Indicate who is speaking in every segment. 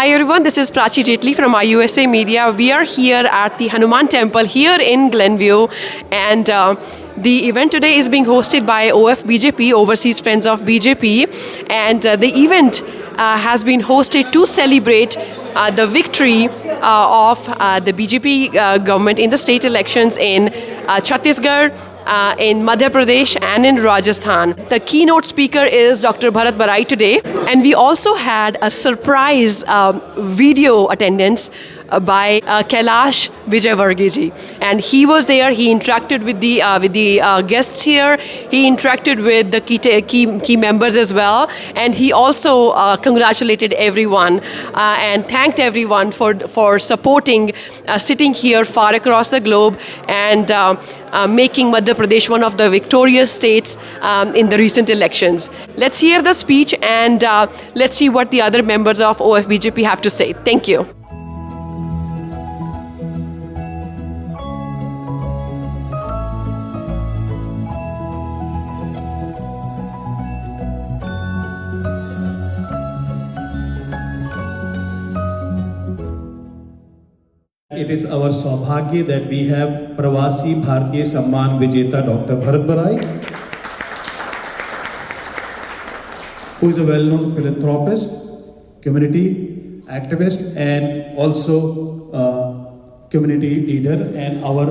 Speaker 1: Hi everyone, this is Prachi Jetli from IUSA Media. We are here at the Hanuman Temple here in Glenview, and the event today is being hosted by OFBJP, Overseas Friends of BJP, and the event has been hosted to celebrate the victory of the BJP government in the state elections in Chhattisgarh, in Madhya Pradesh and in Rajasthan. The keynote speaker is Dr. Bharat Barai today, and we also had a surprise video attendance by Kailash Vijayvargiji, and he was there. He interacted with the guests here. He interacted with the key members as well, and he also congratulated everyone and thanked everyone for supporting, sitting here far across the globe and making Madhya Pradesh one of the victorious states in the recent elections. Let's hear the speech and let's see what the other members of OFBJP have to say. Thank you.
Speaker 2: It is our saubhagya that we have Pravasi Bharatiya Samman Vijeta Dr. Bharat Barai, who is a well-known philanthropist, community activist, and also community leader and our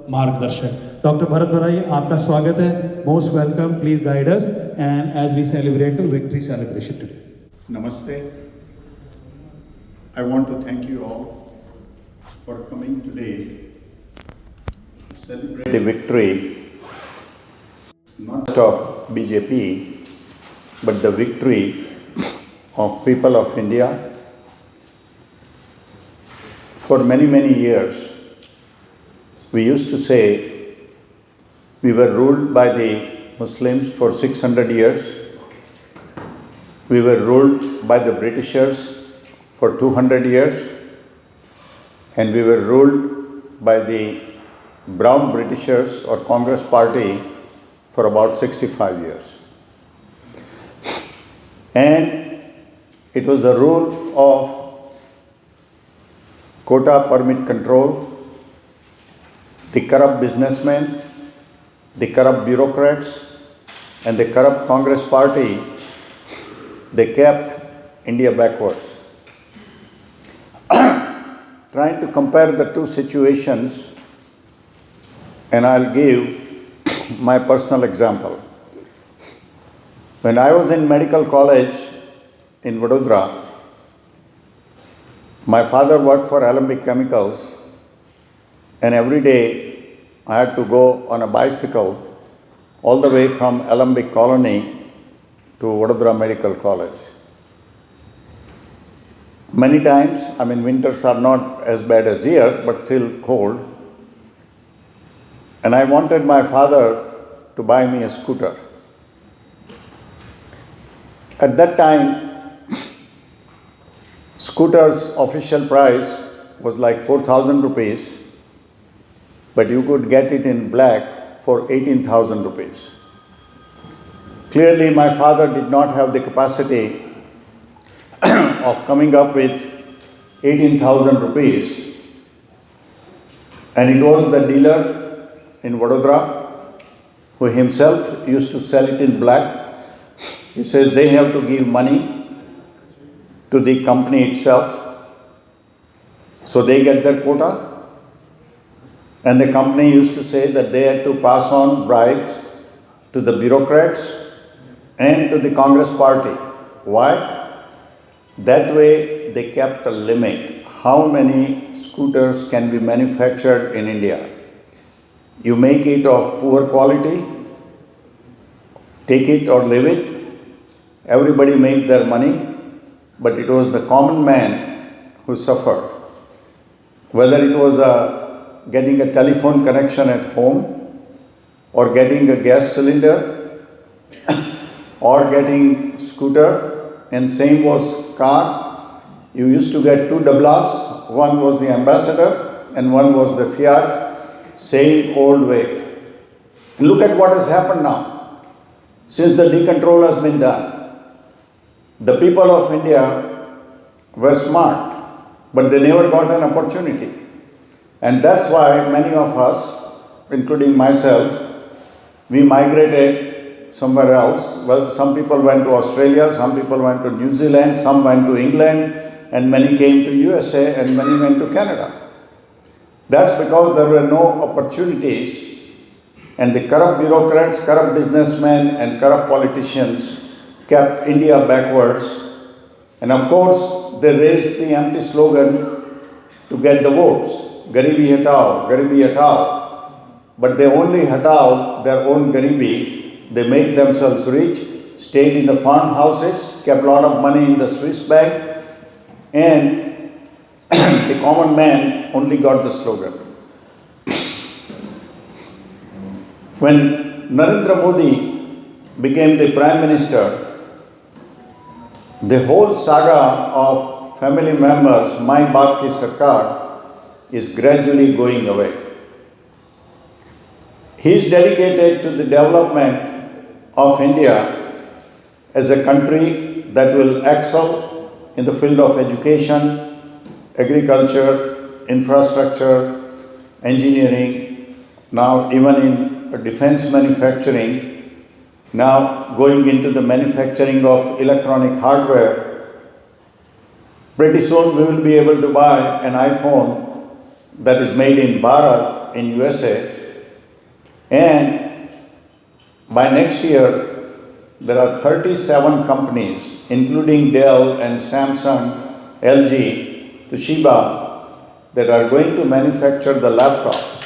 Speaker 2: margdarshak. Dr. Bharat Barai, आपका स्वागत है. Most welcome. Please guide us, and as we celebrate the victory celebration today.
Speaker 3: Namaste. I want to thank you all for coming today to celebrate the victory not just of BJP but the victory of people of India. For many years we used to say we were ruled by the Muslims for 600 years. We were ruled by the Britishers for 200 years. And we were ruled by the Brown Britishers or Congress Party for about 65 years. And it was the rule of quota permit control, the corrupt businessmen, the corrupt bureaucrats, and the corrupt Congress Party. They kept India backwards. Trying to compare the two situations, and I'll give my personal example. When I was in medical college in Vadodara, my father worked for Alembic Chemicals, and every day I had to go on a bicycle all the way from Alembic Colony to Vadodara Medical College. Many times, winters are not as bad as here, but still cold. And I wanted my father to buy me a scooter. At that time, scooter's official price was like 4,000 rupees, but you could get it in black for 18,000 rupees. Clearly, my father did not have the capacity of coming up with 18,000 rupees, and it was the dealer in Vadodara who himself used to sell it in black. He says they have to give money to the company itself, so they get their quota, and the company used to say that they had to pass on bribes to the bureaucrats and to the Congress Party. Why? That way they kept a limit. How many scooters can be manufactured in India? You make it of poor quality, take it or leave it. Everybody made their money, but it was the common man who suffered. Whether it was getting a telephone connection at home, or getting a gas cylinder, or getting scooter, and same was car. You used to get two dablas. One was the Ambassador and one was the Fiat. Same old way. And look at what has happened now. Since the decontrol has been done, the people of India were smart, but they never got an opportunity. And that's why many of us, including myself, we migrated somewhere else. Well, some people went to Australia, some people went to New Zealand, some went to England, and many came to USA, and many went to Canada. That's because there were no opportunities, and the corrupt bureaucrats, corrupt businessmen, and corrupt politicians kept India backwards. And of course, they raised the empty slogan to get the votes, Garibi Hatao, Garibi Hatao. But they only hatao their own garibi. They made themselves rich, stayed in the farmhouses, kept a lot of money in the Swiss bank, and the common man only got the slogan. When Narendra Modi became the Prime Minister, the whole saga of family members, Mai Baap Ki Sarkar, is gradually going away. He is dedicated to the development of India as a country that will excel in the field of education, agriculture, infrastructure, engineering, now even in defense manufacturing, now going into the manufacturing of electronic hardware. Pretty soon we will be able to buy an iPhone that is made in Bharat in USA. And by next year, there are 37 companies, including Dell and Samsung, LG, Toshiba, that are going to manufacture the laptops.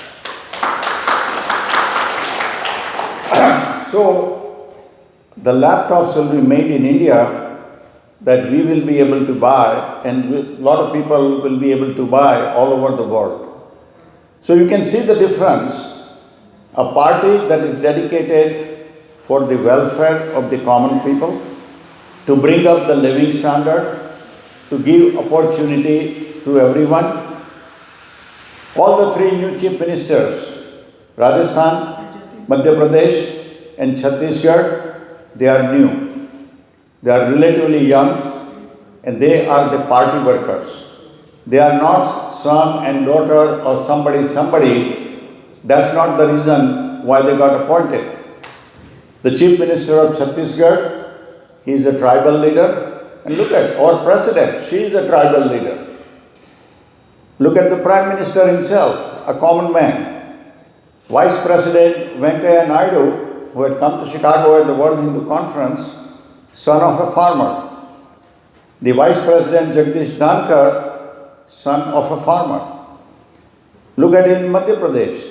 Speaker 3: So, the laptops will be made in India that we will be able to buy, and a lot of people will be able to buy all over the world. So you can see the difference. A party that is dedicated for the welfare of the common people, to bring up the living standard, to give opportunity to everyone. All the three new chief ministers, Rajasthan, Madhya Pradesh and Chhattisgarh, they are new. They are relatively young and they are the party workers. They are not son and daughter of somebody. That's not the reason why they got appointed. The Chief Minister of Chhattisgarh, he is a tribal leader. And look at our President, she is a tribal leader. Look at the Prime Minister himself, a common man. Vice President Venkaiah Naidu, who had come to Chicago at the World Hindu Conference, son of a farmer. The Vice President Jagdish Dhankar, son of a farmer. Look at him in Madhya Pradesh.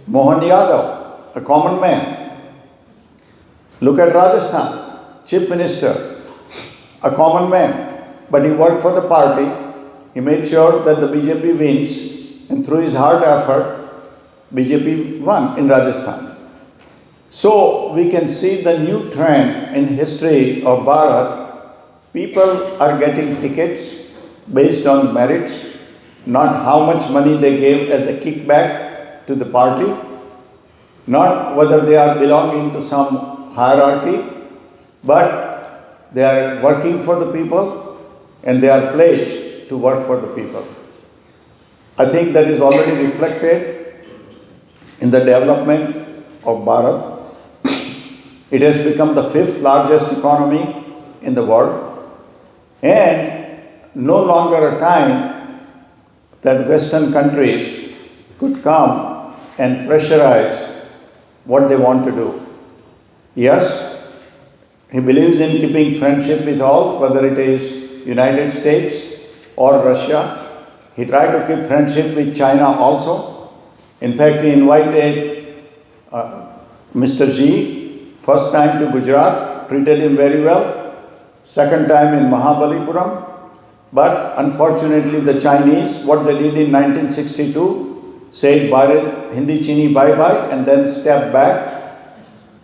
Speaker 3: Mohan Yadav, a common man. Look at Rajasthan, Chief Minister, a common man, but he worked for the party. He made sure that the BJP wins, and through his hard effort, BJP won in Rajasthan. So we can see the new trend in history of Bharat. People are getting tickets based on merits, not how much money they gave as a kickback to the party, not whether they are belonging to some hierarchy, but they are working for the people and they are pledged to work for the people. I think that is already reflected in the development of Bharat. It has become the 5th largest economy in the world, and no longer a time that Western countries could come and pressurize what they want to do. Yes, he believes in keeping friendship with all, whether it is United States or Russia. He tried to keep friendship with China also. In fact, he invited Mr. Xi, first time to Gujarat, treated him very well. Second time in Mahabalipuram. But unfortunately, the Chinese, what they did in 1962, said Bharat, Hindi Chini bye-bye, and then stepped back.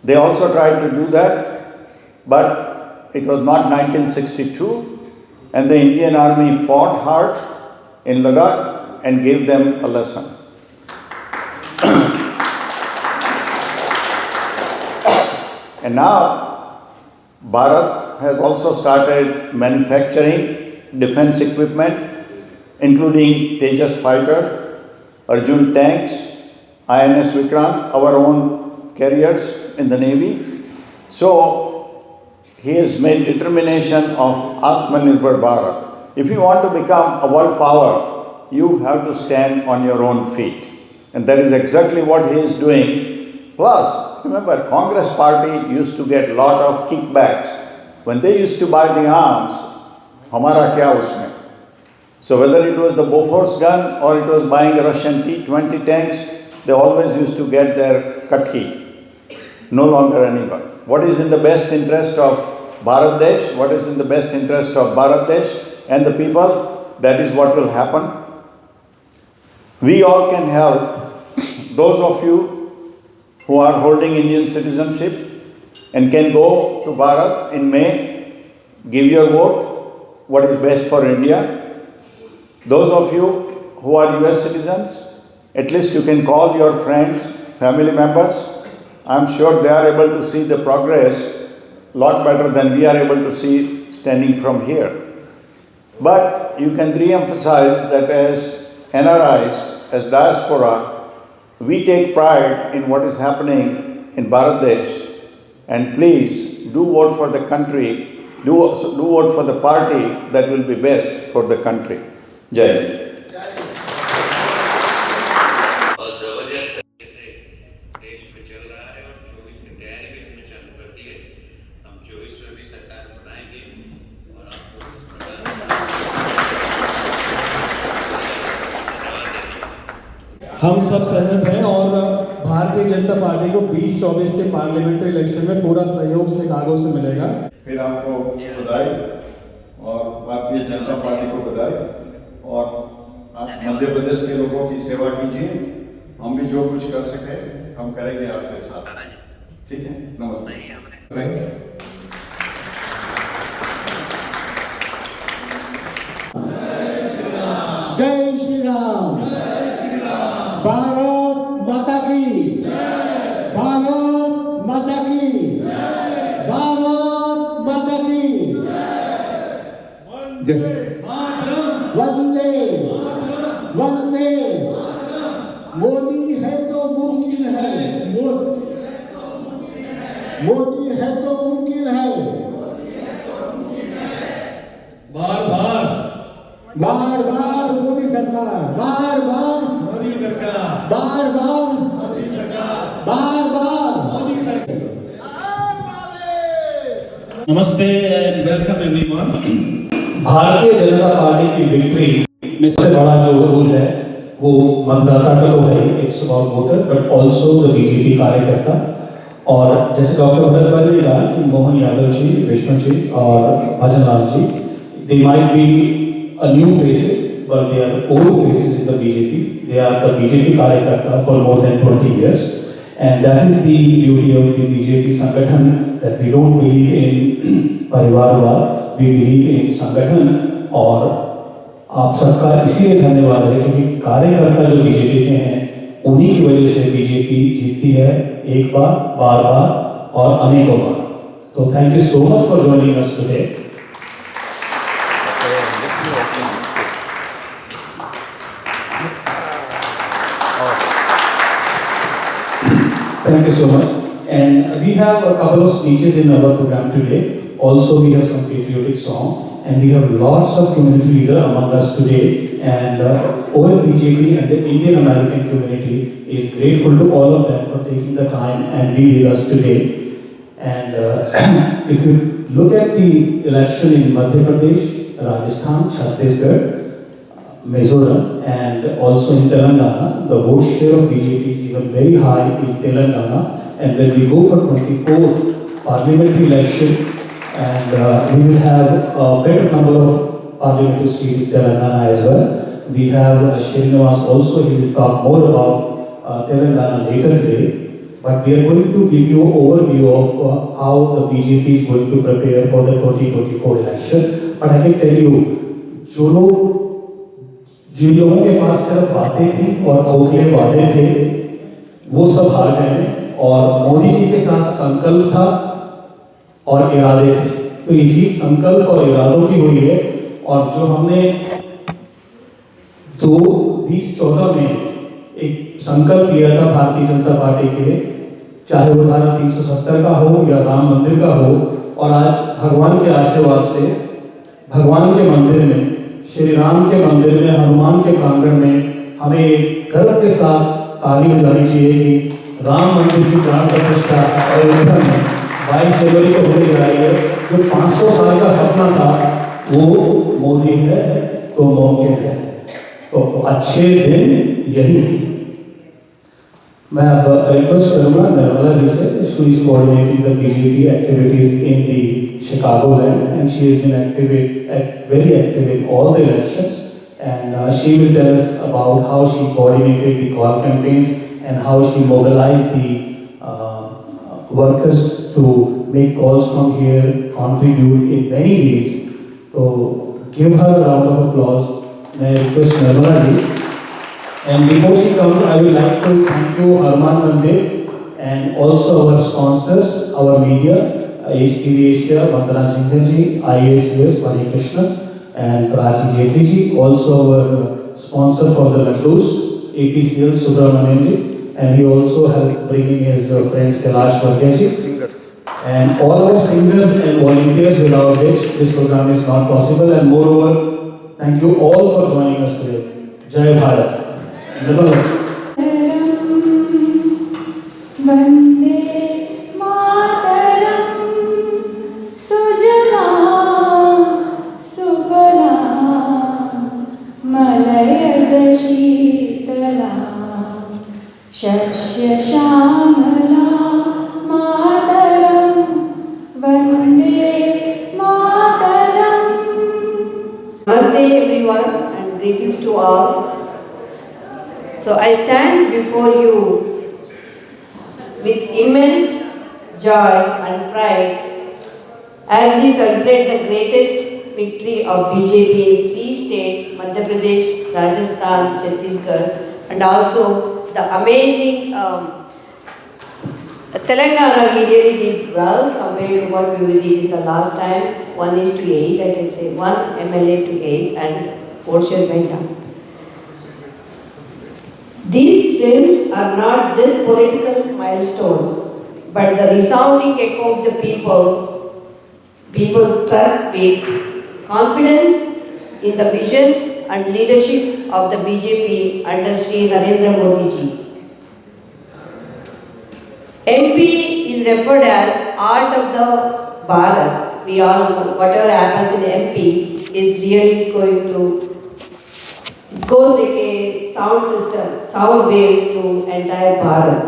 Speaker 3: They also tried to do that, but it was not 1962, and the Indian army fought hard in Ladakh and gave them a lesson. And now, Bharat has also started manufacturing defense equipment, including Tejas fighter, Arjun tanks, INS Vikrant, our own carriers in the Navy. So he has made determination of Atmanirbhar Bharat. If you want to become a world power, you have to stand on your own feet. And that is exactly what he is doing. Plus, remember, Congress party used to get a lot of kickbacks. When they used to buy the arms, hamara kya usme? So whether it was the Bofors gun or it was buying Russian T-20 tanks, they always used to get their katki. No longer anyone. What is in the best interest of Bharat Desh? What is in the best interest of Bharat Desh and the people? That is what will happen. We all can help those of you who are holding Indian citizenship and can go to Bharat in May, give your vote, what is best for India. Those of you who are US citizens, at least you can call your friends, family members. I'm sure they are able to see the progress a lot better than we are able to see standing from here. But you can re-emphasize that as NRIs, as diaspora, we take pride in what is happening in Bharat Desh, and please do vote for the country, do vote for the party that will be best for the country. Jai Hind.
Speaker 2: हम सब सहमत हैं और Bharatiya Janata party को 2024 के parliamentary election में पूरा सहयोग शिकागो से मिलेगा।
Speaker 3: फिर आपको बधाई और भारतीय जनता पार्टी को बधाई, और आप मध्य प्रदेश के लोगों की सेवा कीजिए। हम भी जो कुछ कर सके हम करेंगे आपके साथ। ठीक है, नमस्ते।
Speaker 4: जय श्री राम। भारत माता की, भारत माता की, भारत माता की। वंदे वंदे। मोदी है तो मुमकिन है, मोदी है तो मुमकिन है। बार बार बार बार मोदी सरकार, बार बार मोदी सरकार, बार बार मोदी सरकार, बार बार मोदी सरकार।
Speaker 2: नमस्ते and welcome everyone. Bharatiya Janata party की विक्ट्री में सबसे बड़ा जो रोल है वो मतदाता का तो है, it's about voter, but also the BJP कार्यकर्ता। और जैसे डॉक्टर भरत भाई ने कहा कि मोहन यादव जी, विष्णु जी और Bhajan Lal ji, they might be new faces, but they are old faces in the BJP. They are the BJP Karyakarta for more than 20 years, and that is the beauty of the BJP Sangathan, that we don't believe in परिवारवाद, we believe in संगठन। और आप सबका इसीलिए धन्यवाद है क्योंकि कार्यकर्ता जो बीजेपी के हैं उन्हीं की वजह से बीजेपी जीतती है, एक बार, बार बार और अनेकों बार। तो thank you so much for joining us today. Thank you so much. And we have a couple of speeches in our program today. Also, we have some patriotic song, and we have lots of community leaders among us today. And OFBJP and the Indian American community is grateful to all of them for taking the time and be with us today. And if you look at the election in Madhya Pradesh, Rajasthan, Chhattisgarh, Mizoram, and also in Telangana, the vote share of BJP is even very high in Telangana. And when we go for 24th parliamentary election, and we will have a better number of parliamentary seats in Telangana as well. We have Srinivas also, he will talk more about Telangana later today. But we are going to give you an overview of how the BJP is going to prepare for the 2024 election. But I can tell you, जिन लोगों के पास सिर्फ बातें थी और खोखले वादे थे, वो सब हार गए। और मोदी जी के साथ संकल्प था और इरादे थे। तो ये जीत संकल्प और इरादों की हुई है, और जो हमने 2014 में एक संकल्प लिया था भारतीय जनता पार्टी के लिए, चाहे वो धारा 370 का हो या राम मंदिर का हो, और आज भगवान के आशीर्वाद से भगवान के मंदिर में, श्री राम के मंदिर में, हनुमान के प्रांगण में हमें एक गर्व के साथ ताली बजानी चाहिए कि राम मंदिर की प्राण प्रतिष्ठा अयोध्या में 22 जनवरी को होने जा रही है। जो 500 साल का सपना था वो मोदी है तो मुमकिन है, तो अच्छे दिन यही है। मैं अब रिक्वेस्ट करूंगा निर्मला जी से, she is coordinating the BJP activities in the Chicagoland and she has been very active in all the elections, and she will tell us about how she coordinated the call campaigns and how she mobilized the workers to make calls from here, contribute in many ways. So give her a round of applause. May I request Nirmala ji. And before she comes, I would like to thank you, Harman Mandir, and also our sponsors, our media, HTV Asia, Vandana Jinkar ji, IAS Mani Krishna, and Prachi Jetri ji, also our sponsor for the Laddus, APCL Subramanian ji, and he also helped bringing his friend Kailash Varghya ji. And all our singers and volunteers without which this program is not possible. And moreover, thank you all for joining us today. Jai Bharat.
Speaker 5: Vande Mataram सुजला सुफला मलयज शीतला शस्य श्यामला मातरम Vande Mataram.
Speaker 6: Namaste everyone and greetings to all. So I stand before you with immense joy and pride as we celebrate the greatest victory of BJP in 3 states, Madhya Pradesh, Rajasthan, Chhattisgarh, and also the amazing Telangana. We really did well compared to what we did the last time. 1:8, I can say 1 MLA to 8, and fortune went down. These films are not just political milestones, but the resounding echo of the people's trust with confidence in the vision and leadership of the BJP under Sri Narendra Modi ji. MP is referred as art of the Bharat. We all know whatever happens in MP is really going to, it goes like a sound system, sound waves to entire Bharat.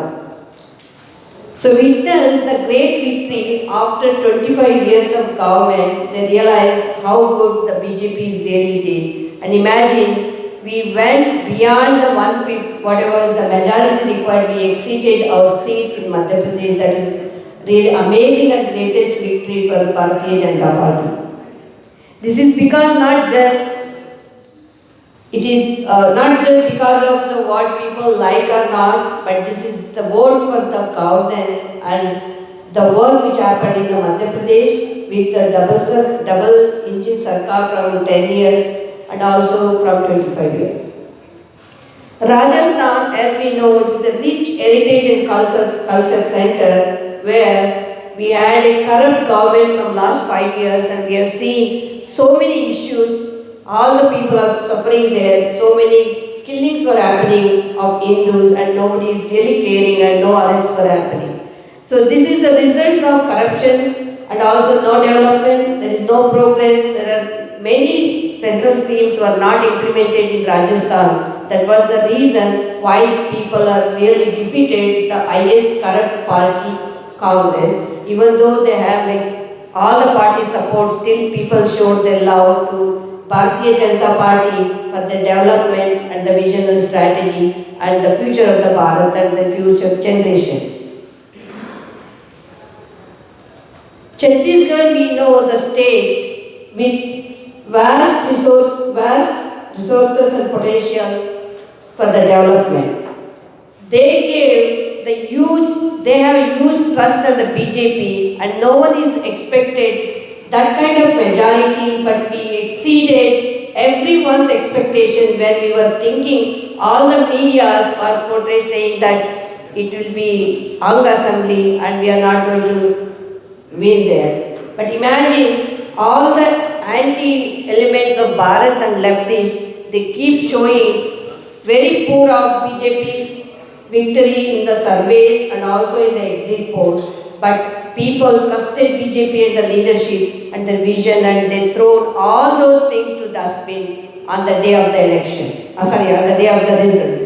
Speaker 6: So witness the great victory after 25 years of government, they realized how good the BJPs really did. And imagine, we went beyond the 1/5, whatever the majority required, we exceeded our seats in Madhya Pradesh. That is really amazing and greatest victory for Bharatiya Janata Party. This is because not just because of the what people like or not, but this is the vote for the governance and the work which happened in Madhya Pradesh with the double engine sarkar from 10 years and also from 25 years. Rajasthan, as we know, is a rich heritage and culture center where we had a corrupt government from last 5 years, and we have seen so many issues. All the people are suffering there. So many killings were happening of Hindus, and nobody is really caring, and no arrests were happening. So this is the results of corruption and also no development. There is no progress. There are many central schemes were not implemented in Rajasthan. That was the reason why people are really defeated the highest corrupt party, Congress. Even though they have all the party support, still people showed their love to Bharatiya Janata Party for the development and the vision and strategy and the future of the Bharat and the future generation. Chhattisgarh, we know the state with vast resources and potential for the development. They have a huge trust in the BJP, and no one is expected that kind of majority, but we exceeded everyone's expectation when we were thinking all the medias were portrayed saying that it will be hung assembly and we are not going to win there. But imagine all the anti-elements of Bharat and leftists, they keep showing very poor of BJP's victory in the surveys and also in the exit polls. But people trusted BJP and the leadership and the vision, and they thrown all those things to dustbin on the day of the election. On the day of the results.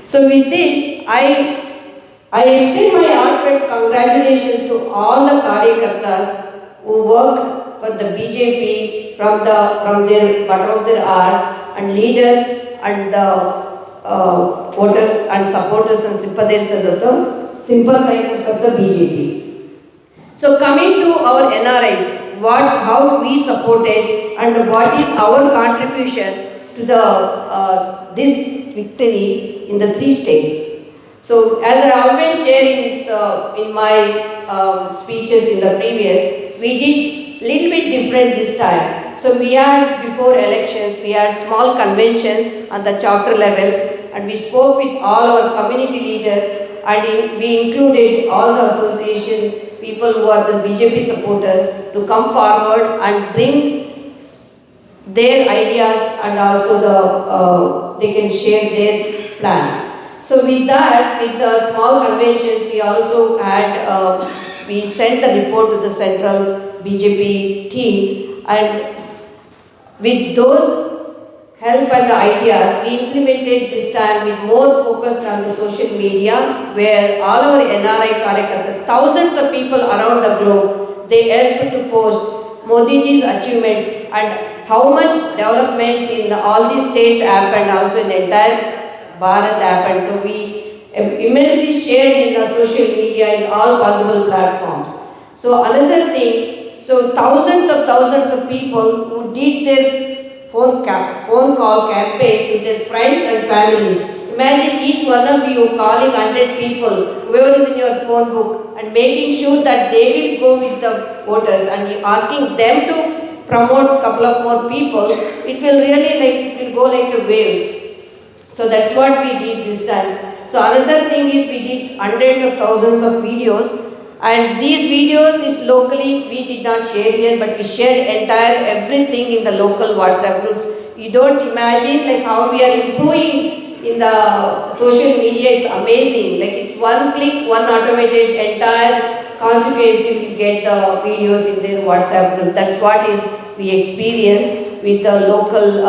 Speaker 6: So with this, I extend my heartfelt congratulations to all the Karyakartas who worked for the BJP from their bottom of their heart, and leaders and the voters and supporters and sympathizers of the BJP. So coming to our NRIs, how we supported and what is our contribution to the this victory in the 3 states. So as I always share in my speeches in the previous, we did little bit different this time. So we had before elections, we had small conventions on the chapter levels, and we spoke with all our community leaders, and we included all the association people who are the BJP supporters to come forward and bring their ideas, and also they can share their plans. So with that, with the small conventions, we also had, we sent the report to the central BJP team, and with those help and the ideas, we implemented this time with more focused on the social media, where all our NRI Karyakartas, thousands of people around the globe, they helped to post Modiji's achievements and how much development in all these states happened, also in the entire Bharat happened. So we immensely shared in the social media in all possible platforms. So another thing, so thousands of people who did their phone call campaign with their friends and families. Imagine each one of you calling 100 people, whoever is in your phone book, and making sure that they will go with the voters, and asking them to promote a couple of more people. It will really it will go like a waves. So that's what we did this time. So another thing is we did hundreds of thousands of videos. And these videos is locally, we did not share here, but we shared everything in the local WhatsApp groups. You don't imagine how we are improving in the social media. It's amazing. It's one click, one automated entire constituency will get the videos in their WhatsApp group. That's what is we experience with the local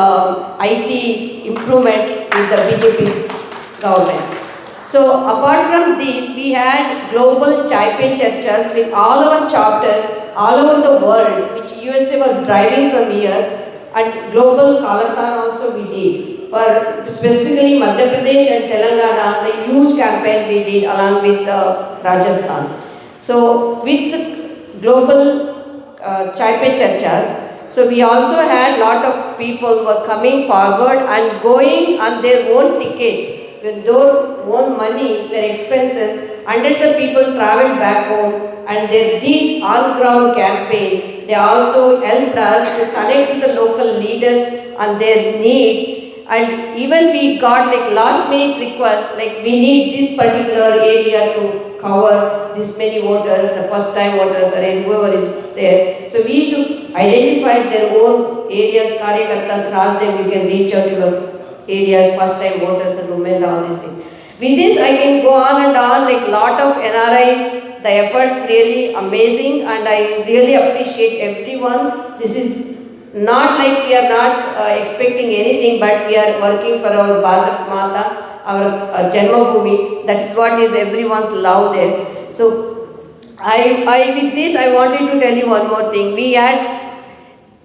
Speaker 6: IT improvement with the BJP government. So apart from this, we had global Chai Pe Charchas with all our chapters all over the world, which USA was driving from here, and global Kalakan also we did. For specifically Madhya Pradesh and Telangana, the huge campaign we did along with Rajasthan. So with global Chai Pe Charchas, so we also had lot of people who were coming forward and going on their own ticket. With their own money, their expenses, hundreds of people traveled back home, and they did on-ground campaign. They also helped us to connect with the local leaders on their needs, and even we got last-minute requests, we need this particular area to cover this many voters, the first-time voters or whoever is there. So we used to identify their own areas, Karyakartas, and ask them, you can reach out to your areas, first-time voters and women, all these things. With this, I can go on and on, lot of NRIs, the efforts really amazing, and I really appreciate everyone. This is not we are not expecting anything, but we are working for our Bharat Mata, our Janmabhoomi. That's what is everyone's love there. So, with this, I wanted to tell you one more thing. We had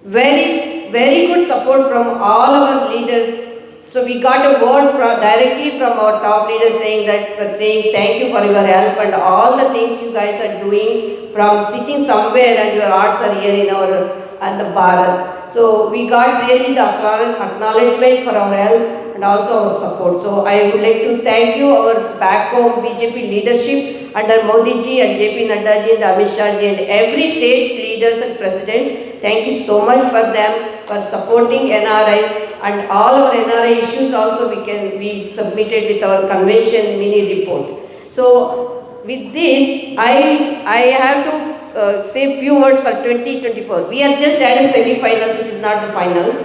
Speaker 6: very good support from all our leaders. So we got a word directly from our top leaders saying thank you for your help and all the things you guys are doing, from sitting somewhere and your hearts are here in the Bharat. So we got really the acknowledgement for our help and also our support. So I would like to thank you, our back home BJP leadership under Modi ji and JP Nadda ji and Amercian ji and every state leader leaders and presidents. Thank you so much for them, for supporting NRIs, and all our NRI issues also we submitted with our convention mini report. So with this, I have to say few words for 2024. We are just at a semi-finals, it is not the finals.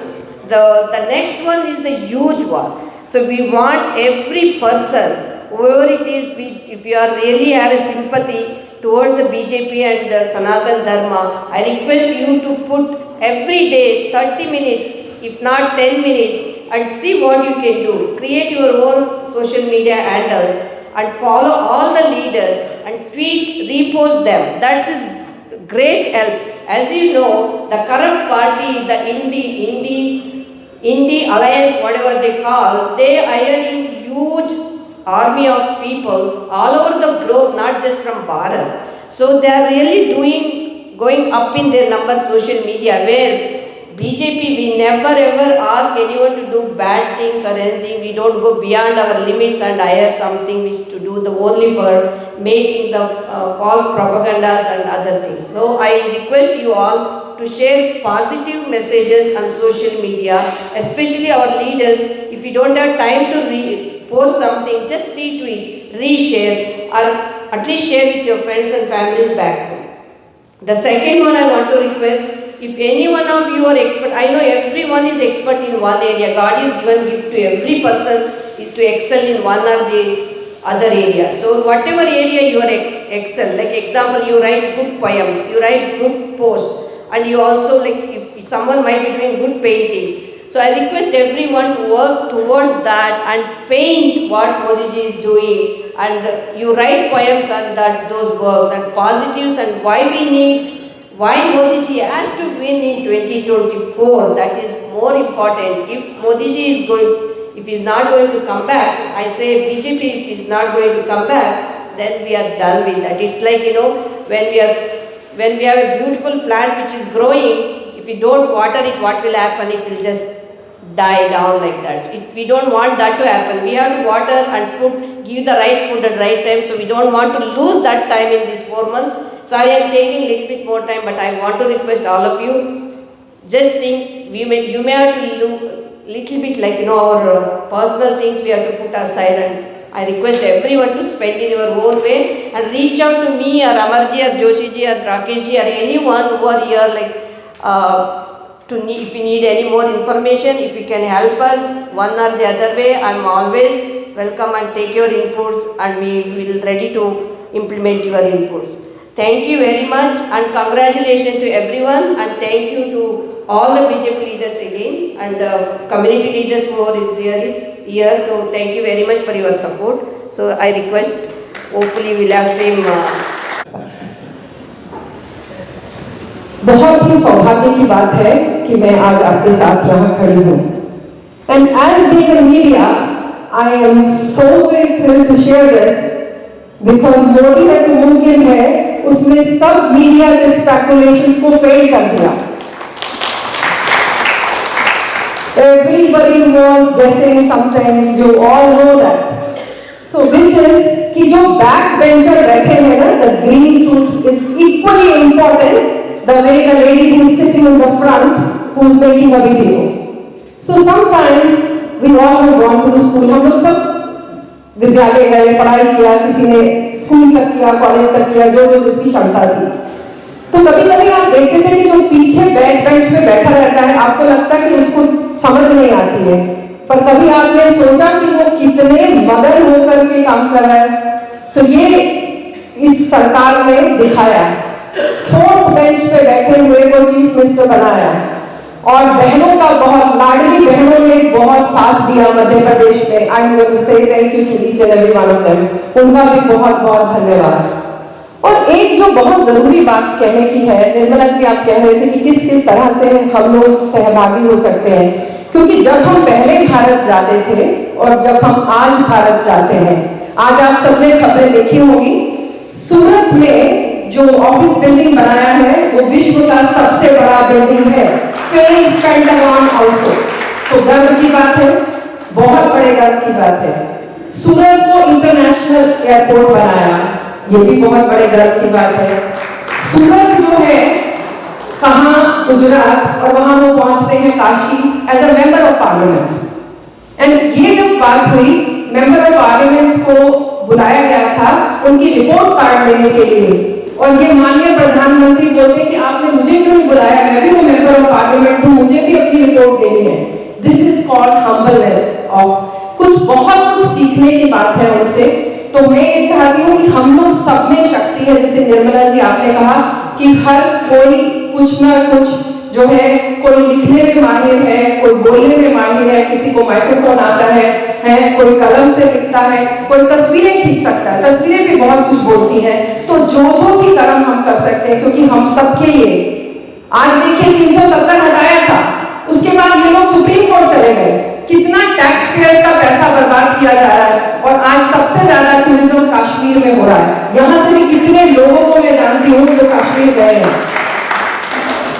Speaker 6: The next one is the huge one. So we want every person, whoever it is, if you are really have a sympathy towards the BJP and Sanatan Dharma, I request you to put every day 30 minutes, if not 10 minutes, and see what you can do. Create your own social media handles and follow all the leaders and tweet, repost them. That's his great help. As you know, the current party, the Indie Alliance, whatever they call, they are hiring huge army of people all over the globe, not just from Bharat. So they are really going up in their numbers social media, where BJP, we never ever ask anyone to do bad things or anything. We don't go beyond our limits and hire something which to do the only for making the false propagandas and other things. So I request you all to share positive messages on social media, especially our leaders. If you don't have time to post something, just retweet, reshare, or at least share with your friends and families back home. The second one I want to request, if any one of you are expert, I know everyone is expert in one area. God is given gift to every person is to excel in one or the other area. So whatever area you are excel, like example, you write good poems, you write good posts, and you also if someone might be doing good paintings. So I request everyone to work towards that and paint what Modi ji is doing, and you write poems on those works and positives and why Modi ji has to win in 2024. That is more important. If Modi ji if he is not going to come back, I say BJP, if he is not going to come back, then we are done with that. It's like, when we have a beautiful plant which is growing, if we don't water it, what will happen? It will just die down like that. We don't want that to happen. We have to water and give the right food at right time. So we don't want to lose that time in these 4 months. Sorry, I am taking a little bit more time, but I want to request all of you, just think, you may have to look little bit our personal things we have to put aside, and I request everyone to spend in your own way and reach out to me or Amarji or Joshi ji or Rakesh ji or anyone who are here if you need any more information, if you can help us one or the other way, I am always welcome and take your inputs, and we will ready to implement your inputs. Thank you very much, and congratulations to everyone, and thank you to all the BJP leaders again, and community leaders who are here. So thank you very much for your support. So I request, hopefully we'll have same.
Speaker 7: बहुत ही सौभाग्य की बात है कि मैं आज आपके साथ यहाँ खड़ी हूँ. And as being in media, I am so very thrilled to share this because Modi है तो मुमकिन है, उसने सब मीडिया के स्पेकुलेशंस को फेल कर दिया. Everybody was guessing something, you all know that. So which is कि जो बैक बेंचर बैठे हैं ना, the green suit is equally important the way the lady who is sitting in the front who is making a video. So sometimes we all have gone to the school. हम लोग सब विद्यालय गए, पढ़ाई किया, किसी ने स्कूल तक किया, कॉलेज तक किया, जो जिसकी क्षमता थी. तो कभी-कभी आप देखते थे कि जो पीछे बैक बेंच पे बैठा रहता है, आपको लगता है कि उसको समझ नहीं आती है, पर कभी आपने सोचा कि वो कितने मगन होकर के काम कर रहा है. सो ये इस सरकार ने दिखाया. 4th बेंच पे बैठे हुए को चीफ मिनिस्टर बनाया, और बहनों का बहुत, लाडली बहनों ने बहुत साथ दिया मध्य प्रदेश में. I am going to say thank you to each and every one of them. उनका भी बहुत बहुत धन्यवाद. और एक जो बहुत जरूरी बात कहने की है, निर्मला जी आप कह रहे थे कि किस किस तरह से हम लोग सहभागी हो सकते हैं, क्योंकि जब हम पहले भारत जाते थे और जब हम आज भारत जाते हैं, आज आप सबने खबरें देखी होंगी, सूरत में जो ऑफिस बिल्डिंग बनाया है वो विश्व का सबसे बड़ा बिल्डिंग है. Phase pentagon also. तो गर्व की बात है, बहुत बड़े गर्व की बात है. सूरत को इंटरनेशनल एयरपोर्ट बनाया, ये भी बहुत बड़े गर्व की बात है. सूरत जो है गुजरात और वहां वो पहुंचते हैं Kashi as a member of parliament. And ये जब बात हुई, मेंबर ऑफ पार्लियामेंट्स को बुलाया गया था उनकी रिपोर्ट कार्ड लेने के लिए, और ये माननीय प्रधानमंत्री बोलते कि आपने मुझे क्यों नहीं बुलाया, मैं भी तो मेंबर ऑफ पार्लियामेंट हूं, मुझे भी अपनी रिपोर्ट देनी है। This is called humbleness of, कुछ बहुत कुछ सीखने की बात है उनसे। तो मैं ये चाहती हूँ कि हम लोग सब में शक्ति है, जैसे निर्मला जी आपने कहा कि हर कोई कुछ ना कुछ जो है, कोई लिखने में माहिर है, कोई बोलने में माहिर है, किसी को माइक्रोफोन आता है, कोई कलम से लिखता है, कोई तस्वीरें खींच सकता है, तस्वीरें भी बहुत कुछ बोलती हैं। तो जो जो भी कर्म हम कर सकते हैं, क्योंकि हम सबके लिए, आज देखिए 370 हटाया था, उसके बाद ये लोग सुप्रीम कोर्ट चले गए, कितना टैक्स पेयर्स का पैसा बर्बाद किया जा रहा है, और आज सबसे ज्यादा टूरिज्म कश्मीर में हो रहा है। यहां से भी कितने लोगों को मैं जानती हूँ जो कश्मीर गए हैं।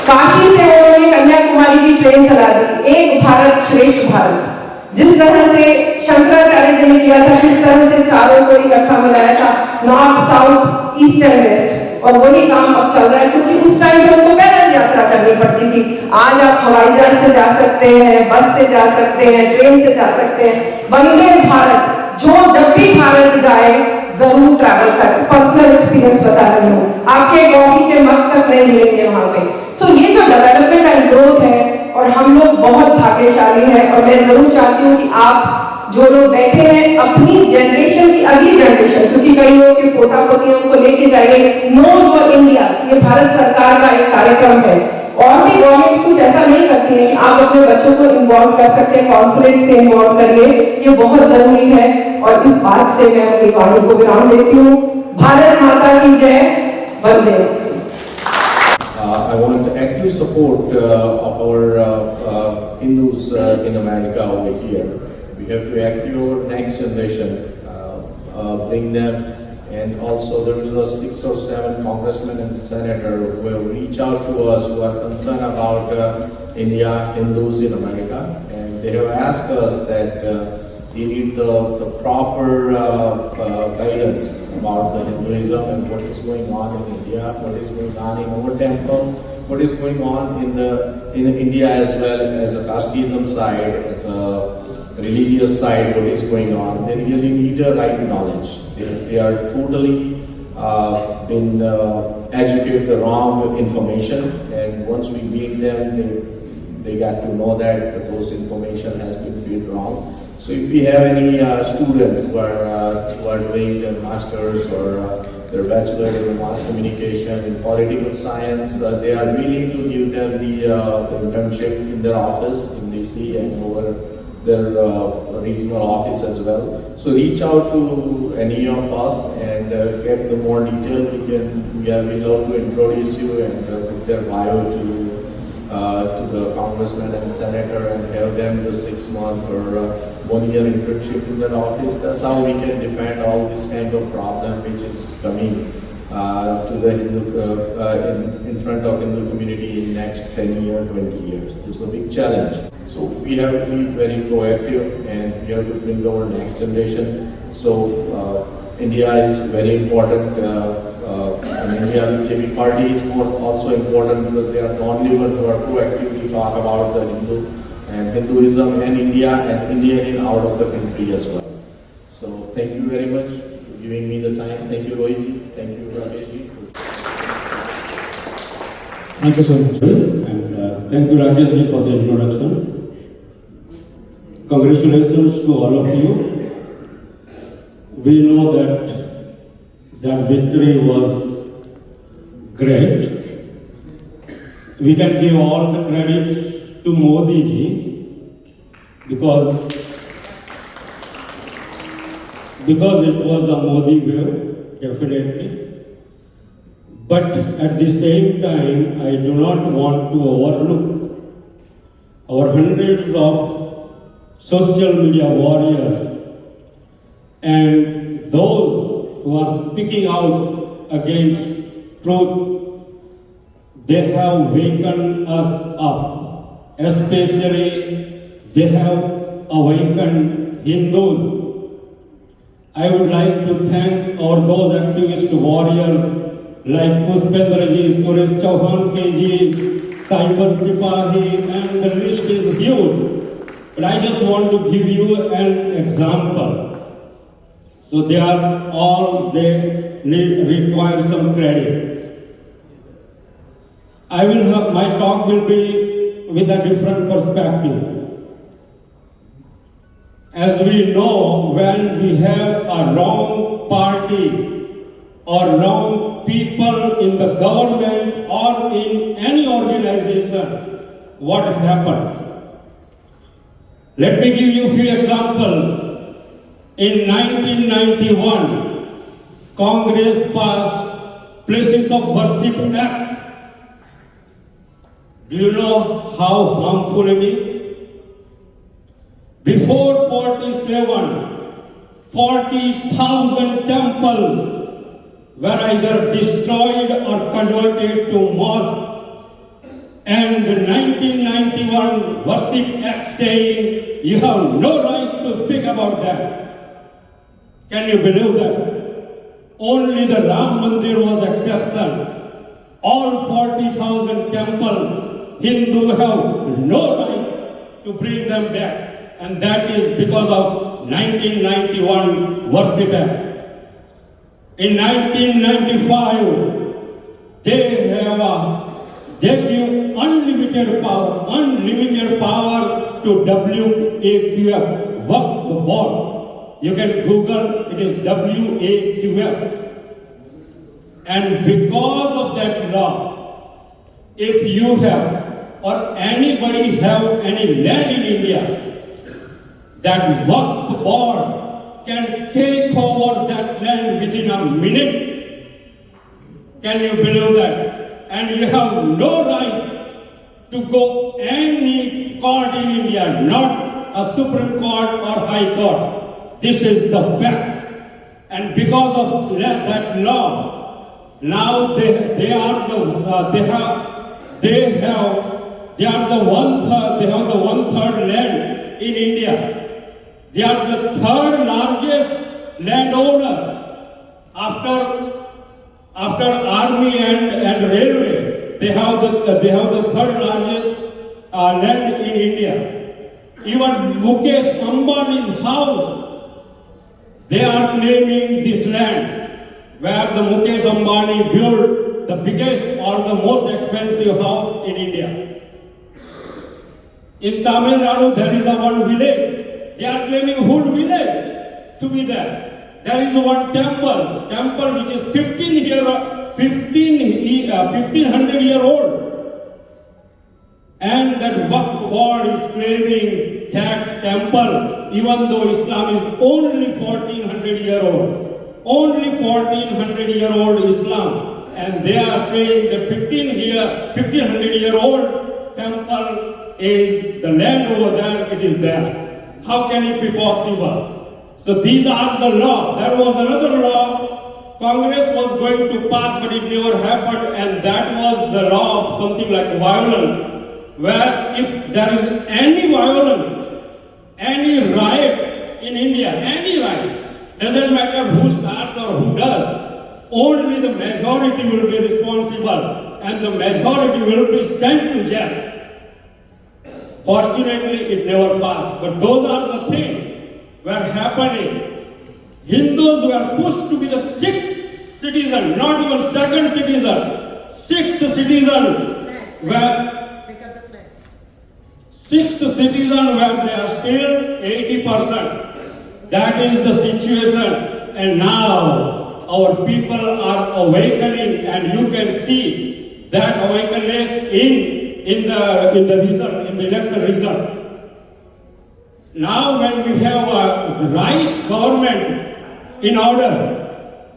Speaker 7: काशी से उन्होंने कन्याकुमारी की ट्रेन चला दी, एक भारत श्रेष्ठ भारत, जिस तरह से शंकराचार्य जी ने किया था, जिस तरह से चारों को इकट्ठा मिलाया था, north south east and west, और वही काम अब चल रहा है, क्योंकि उस टाइम पे उनको पैदल यात्रा करनी पड़ती थी। आज आप हवाई जहाज से जा सकते हैं, बस से जा सकते हैं, ट्रेन से जा सकते हैं। वंदे भारत, जो जब भी भारत जाए जरूर ट्रैवल कर, पर्सनल एक्सपीरियंस बता रही हूँ, आपके कॉफी के मग तक नहीं मिलेंगे वहां पे। सो ये जो डेवलपमेंट एंड ग्रोथ है, और हम लोग बहुत भाग्यशाली हैं, और मैं जरूर चाहती हूँ कि आप जो लोग बैठे हैं अपनी जनरेशन की, अगली जनरेशन, क्योंकि कई लोग के पोता पोतियों को लेके जाइए, नो योर इंडिया, ये भारत सरकार का एक कार्यक्रम है। और भी गवर्नमेंट्स कुछ ऐसा नहीं करती है कि आप अपने बच्चों को इन्वॉल्व कर सकते हैं, कॉन्सुलेट से इन्वॉल्व करिए, ये बहुत जरूरी है। और इस बात से मैं अपनी वाणी को विराम देती हूँ। भारत माता की जय, वंदे।
Speaker 8: I want active support of our Hindus in America over here. We have to active our next generation, bring them, and also there is a 6 or 7 congressmen and senator who have reached out to us who are concerned about India, Hindus in America, and they have asked us that they need the proper guidance about the Hinduism and what is going on in India, what is going on in our temple, what is going on in India as well as a casteism side, as a religious side, what is going on. They really need a right knowledge. They are totally been educated the wrong information, and once we meet them, they got to know that those information has been fed wrong. So if we have any students who are doing their masters or their bachelor in mass communication in political science, they are willing to give them the internship in their office in DC and over their regional office as well. So reach out to any of us and get the more detail. We are love to introduce you and put their bio to the congressman and senator and have them the 6-month or 1-year internship in that office. That's how we can defend all this kind of problem which is coming to the Hindu, in front of Hindu community in next 10 years, 20 years. It's a big challenge. So we have to be very proactive and we have to bring our next generation. So India is very important. And India BJP party is also important because they are the only one who are proactively talk about the Hindu and Hinduism and India and Indian out of the country as well. So thank you very much for giving me the time. Thank you Rohit ji. Thank you Rakesh ji.
Speaker 9: Thank you so much. And thank you Rakesh ji for the introduction. Congratulations to all of you. We know that victory was great. We can give all the credits to Modi ji because it was a Modi wave, definitely. But at the same time, I do not want to overlook our hundreds of social media warriors and those who are speaking out against truth. They have wakened us up, especially they have awakened Hindus. I would like to thank those activist warriors like Puspendra ji, Suresh Chauhan ji, Simon Sipahi, and the list is huge. But I just want to give you an example. So they are all, they require some credit. My talk will be with a different perspective. As we know, when we have a wrong party or wrong people in the government or in any organization, what happens? Let me give you a few examples. In 1991, Congress passed Places of Worship Act. Do you know how harmful it is? Before 47, 40,000 temples were either destroyed or converted to mosques. And the 1991 Worship Act saying you have no right to speak about that. Can you believe that? Only the Ram Mandir was exception. All 40,000 temples, Hindu have no right to bring them back. And that is because of 1991 Worship Act. In 1995, they give unlimited power to WAQF, Waqf Board. You can Google, it is WAQF. And because of that law, if you have or anybody have any land in India, that Waqf Board can take over that land within a minute. Can you believe that? And you have no right to go any court in India, not a Supreme Court or High Court. This is the fact. And because of that law, now they have the one-third land in India. They are the third largest landowner after army and railway. They have the third largest land in India. Even Mukesh Ambani's house, they are claiming this land where the Mukesh Ambani built the biggest or the most expensive house in India. In Tamil Nadu, there is one village. They are claiming whole village to be there. There is one temple which is 1500 year old. And that Waqf Board is claiming that temple, even though Islam is only 1400 year old. Only 1400 year old Islam. And they are saying that 1500 year old temple is the land over there, it is theirs. How can it be possible? So these are the law. There was another law Congress was going to pass, but it never happened, and that was the law of something like violence, where if there is any violence, any riot in India, any riot, doesn't matter who starts or who does, only the majority will be responsible, and the majority will be sent to jail. Fortunately, it never passed. But those are the things were happening. Hindus were pushed to be the sixth citizen, not even second citizen. Sixth citizen where they are still 80%. That is the situation. And now our people are awakening, and you can see that awakeness in the result, in the election result. Now when we have a right government in order,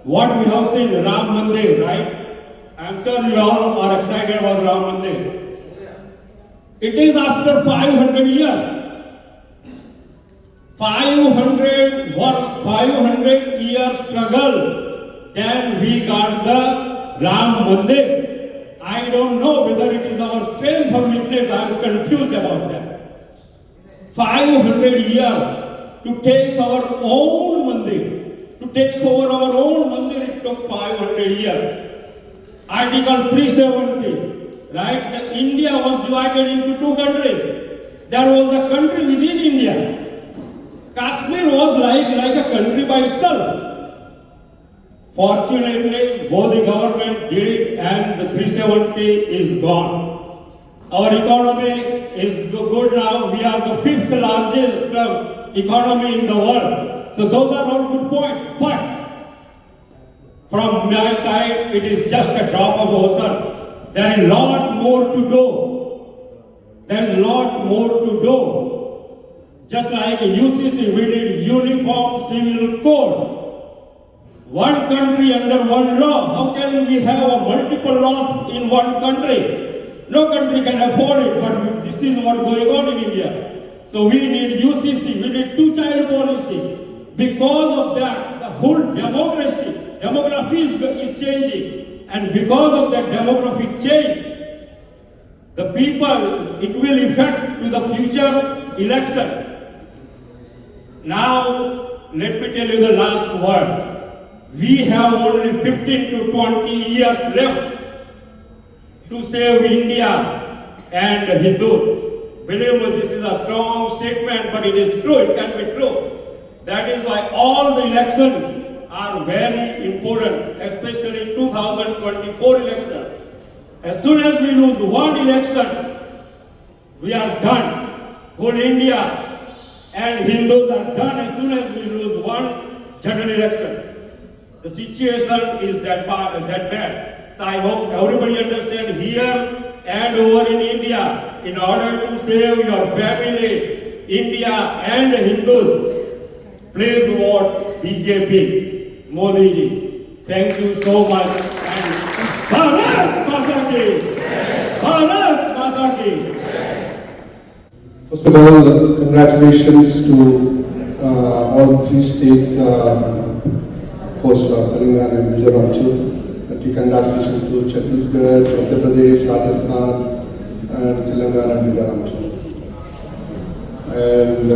Speaker 9: what we have seen, Ram Mandir, right? I'm sure you all are excited about Ram Mandir. It is after 500 years. 500 years struggle, then we got the Ram Mandir. I don't know whether it is our strength or weakness. I am confused about that. 500 years to take our own mandir, to take over our own mandir, it took 500 years. Article 370, right? The India was divided into two countries. There was a country within India. Kashmir was like a country by itself. Fortunately, Modi government did it and the 370 is gone. Our economy is good now. We are the fifth largest economy in the world. So those are all good points. But from my side, it is just a drop of ocean. There is a lot more to do. There is a lot more to do. Just like UCC, we need uniform civil code. One country under one law. How can we have a multiple laws in one country? No country can afford it, but this is what going on in India. So we need UCC, we need two-child policy. Because of that, the whole demography is changing. And because of that demographic change, the people, it will affect to the future election. Now, let me tell you the last word. We have only 15 to 20 years left to save India and Hindus. Believe me, this is a strong statement, but it is true, it can be true. That is why all the elections are very important, especially 2024 election. As soon as we lose one election, we are done. Whole India and Hindus are done as soon as we lose one general election. The situation is that bad. So I hope everybody understand here and over in India, in order to save your family, India and Hindus, please vote BJP, Modi ji. Thank you so much. And Bharat Mata Ki! Bharat Mata Ki!
Speaker 10: First of all, congratulations to all three states, of course, Telangana and Mizoram too. Congratulations to Chhattisgarh, Madhya Pradesh, Rajasthan, and Telangana and Mizoram too. And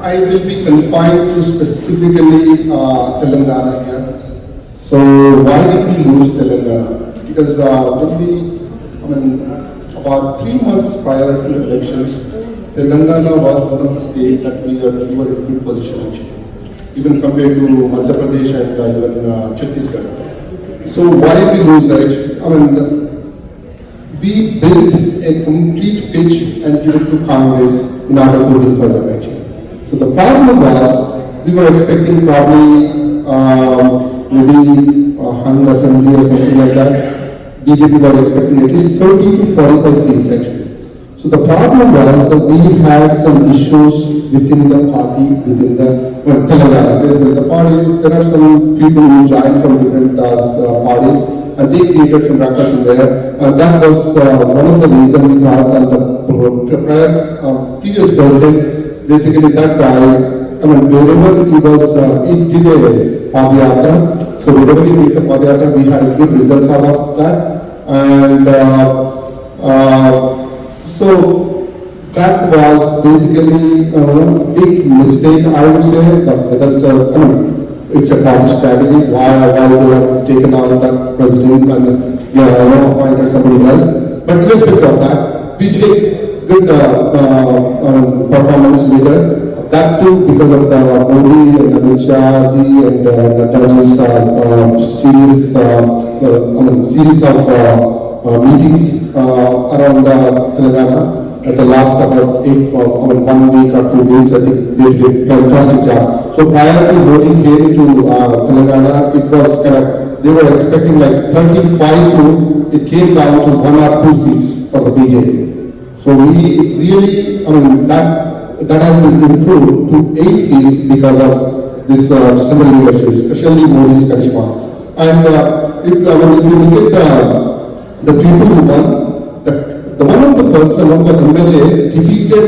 Speaker 10: I will be confined to specifically Telangana here. So why did we lose Telangana? Because about 3 months prior to elections, Telangana was one of the states that we were in good position actually, even compared to Madhya Pradesh and even Chhattisgarh. So why did we lose that? We built a complete pitch and give it to Congress in order to win for them actually. So the problem was, we were expecting probably maybe hung assembly or something like that. BJP was expecting at least 30 to 45 seats actually. So the problem was we had some issues within the party, within the Telangana. The party, there are some people who joined from different parties and they created some ruckus in there. That was one of the reasons because the previous president, basically that guy, wherever he was, he did a Padayatra. So wherever he did the Padayatra, we had good results out of that. And so that was basically a big mistake, I would say. Whether it's a party strategy, why they have taken out the president and appointed somebody else. But irrespective of that, we did a good performance later. That too because of the Modi and Amercian and Nadaji's series of meetings around Telangana. At the last about 1 week or 2 weeks, I think they did a fantastic job. So prior to Modi came to Telangana, it was they were expecting like 35 to, it came down to 1 or 2 seats for the BJP. So we really, that has been improved to 8 seats because of this civil leadership, especially Modi's charisma. And if you look at the people who won, one of the person, one of the MLA defeated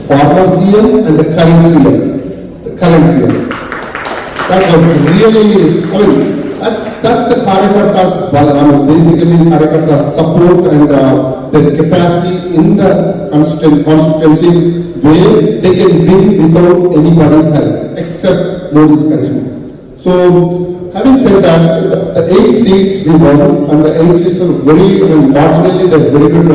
Speaker 10: former CM and the current CM. The current CM. That was really, that's the Karyakarta's, basically Karyakarta's support and their capacity in the constituency where they can win without anybody's help except Modi's charisma. So having said that, the 8 seats we won, and the 8 seats are very, marginally, they're very good,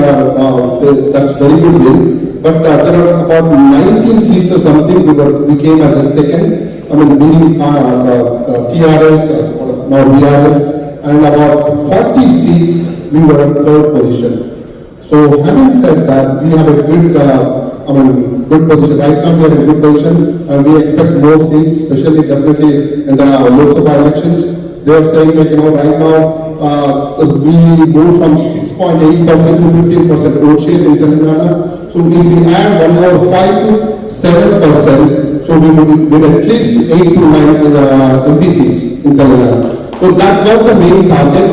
Speaker 10: that's very good win. But there are about 19 seats or something we came as a second, beating TRS, now BRS, and about 40 seats we were at third position. So having said that, we have a good, good position. Right now we are in good position, and we expect more seats, especially definitely in the Lok Sabha elections. They are saying that, right now, we moved from 6.8% to 15% vote share in Telangana. So if we add 1 more 5 to 7%, so we would win at least 8 to 9 MP seats in Telangana. So that was the main target.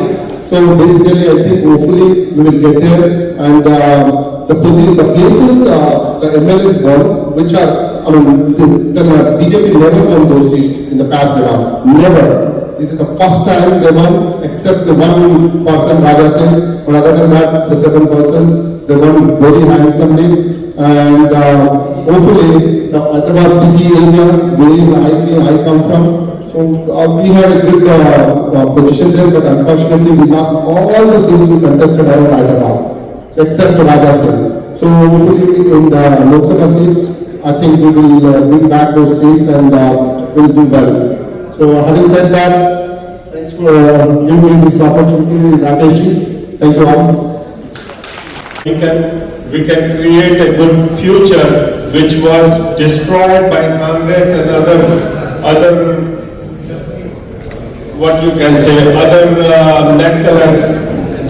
Speaker 10: So basically, I think hopefully we will get there, and the places the MLAs won, which are, the BJP never won those seats in the past round. Never. This is the first time they won, except the one person, Raja Singh. But other than that, the 7 persons, they won very handsomely. And hopefully, the Hyderabad city area, where I come from, so we had a good position there, but unfortunately we lost all the seats we contested around Hyderabad, except Raja Singh. So hopefully in the Lok Sabha seats, I think we will bring back those seats and will do well. So having said that, thanks for giving me this opportunity, Rakesh. Thank you all.
Speaker 11: We can create a good future which was destroyed by Congress and other what you can say, other Naxalites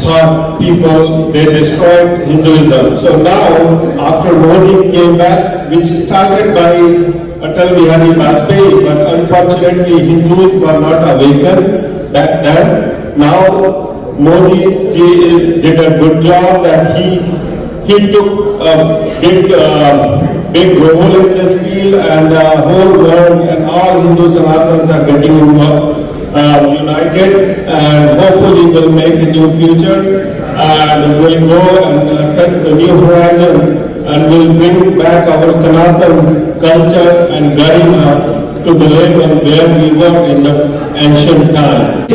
Speaker 11: thought people, they destroyed Hinduism. So now, after Modi came back, which started by Atal Bihari Vajpayee, but unfortunately Hindus were not awakened back then. Now Modi ji did a good job that he took a big role in this field, and the whole world and all Hindus and Sanatans are getting united, and hopefully will make a new future, and will go and touch the new horizon, and will bring back our Sanatan culture and Garima to the level where we were in the ancient time.